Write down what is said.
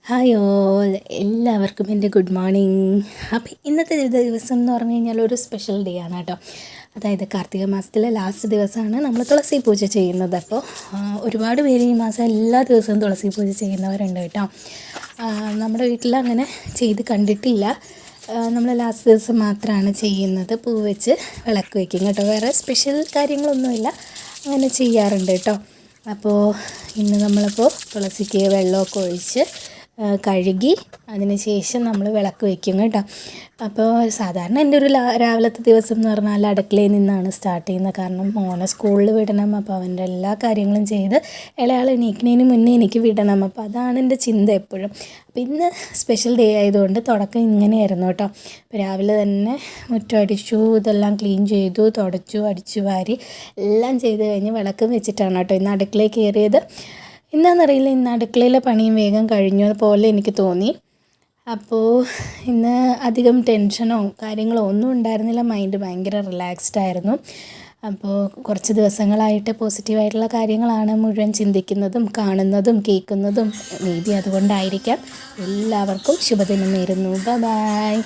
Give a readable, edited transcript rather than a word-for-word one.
Hi all, എല്ലാവർക്കും എൻ്റെ good morning. അപ്പോൾ ഇന്നത്തെ ദിവസം എന്ന് പറഞ്ഞു കഴിഞ്ഞാൽ ഒരു സ്പെഷ്യൽ ഡേ ആണ് കേട്ടോ. അതായത് കാർത്തിക മാസത്തിലെ ലാസ്റ്റ് ദിവസമാണ് നമ്മൾ തുളസി പൂജ ചെയ്യുന്നത്. അപ്പോൾ ഒരുപാട് പേര് ഈ മാസം എല്ലാ ദിവസവും തുളസി പൂജ ചെയ്യുന്നവരുണ്ട് കേട്ടോ. നമ്മുടെ വീട്ടിൽ അങ്ങനെ ചെയ്ത് കണ്ടിട്ടില്ല. നമ്മൾ ലാസ്റ്റ് ദിവസം മാത്രമാണ് ചെയ്യുന്നത്. പൂ വെച്ച് വിളക്ക് വയ്ക്കും കേട്ടോ. വേറെ സ്പെഷ്യൽ കാര്യങ്ങളൊന്നുമില്ല, അങ്ങനെ ചെയ്യാറുണ്ട് കേട്ടോ. അപ്പോൾ ഇന്ന് നമ്മളിപ്പോൾ തുളസിക്ക് വെള്ളമൊക്കെ ഒഴിച്ച് കഴുകി അതിന് ശേഷം നമ്മൾ വിളക്ക് വയ്ക്കും കേട്ടോ. അപ്പോൾ സാധാരണ എൻ്റെ ഒരു രാവിലത്തെ ദിവസം എന്ന് പറഞ്ഞാൽ അടുക്കളയിൽ നിന്നാണ് സ്റ്റാർട്ട് ചെയ്യുന്നത്. കാരണം മോനെ സ്കൂളിൽ വിടണം. അപ്പോൾ അവൻ്റെ എല്ലാ കാര്യങ്ങളും ചെയ്ത് ഇളയാൾ എണീക്കുന്നതിന് മുന്നേ എനിക്ക് വിടണം. അപ്പോൾ അതാണ് എൻ്റെ ചിന്ത എപ്പോഴും. അപ്പോൾ ഇന്ന് സ്പെഷ്യൽ ഡേ ആയതുകൊണ്ട് തുടക്കം ഇങ്ങനെയായിരുന്നു കേട്ടോ. അപ്പോൾ രാവിലെ തന്നെ മുറ്റം അടിച്ചു, ഇതെല്ലാം ക്ലീൻ ചെയ്തു, തുടച്ചു, അടിച്ചു വാരി എല്ലാം ചെയ്ത് കഴിഞ്ഞ് വിളക്ക് വെച്ചിട്ടാണ് കേട്ടോ ഇന്ന് അടുക്കളയിൽ കയറിയത്. എന്താണെന്നറിയില്ല, ഇന്ന് അടുക്കളയിലെ പണിയും വേഗം കഴിഞ്ഞ പോലെ എനിക്ക് തോന്നി. അപ്പോൾ ഇന്ന് അധികം ടെൻഷനോ കാര്യങ്ങളോ ഒന്നും ഉണ്ടായിരുന്നില്ല. മൈൻഡ് ഭയങ്കര റിലാക്സ്ഡ് ആയിരുന്നു. അപ്പോൾ കുറച്ച് ദിവസങ്ങളായിട്ട് പോസിറ്റീവായിട്ടുള്ള കാര്യങ്ങളാണ് മുഴുവൻ ചിന്തിക്കുന്നതും കാണുന്നതും കേൾക്കുന്നതും. മേ ബി അതുകൊണ്ടായിരിക്കാം. എല്ലാവർക്കും ശുഭദിനം നേരുന്നു. ബൈ.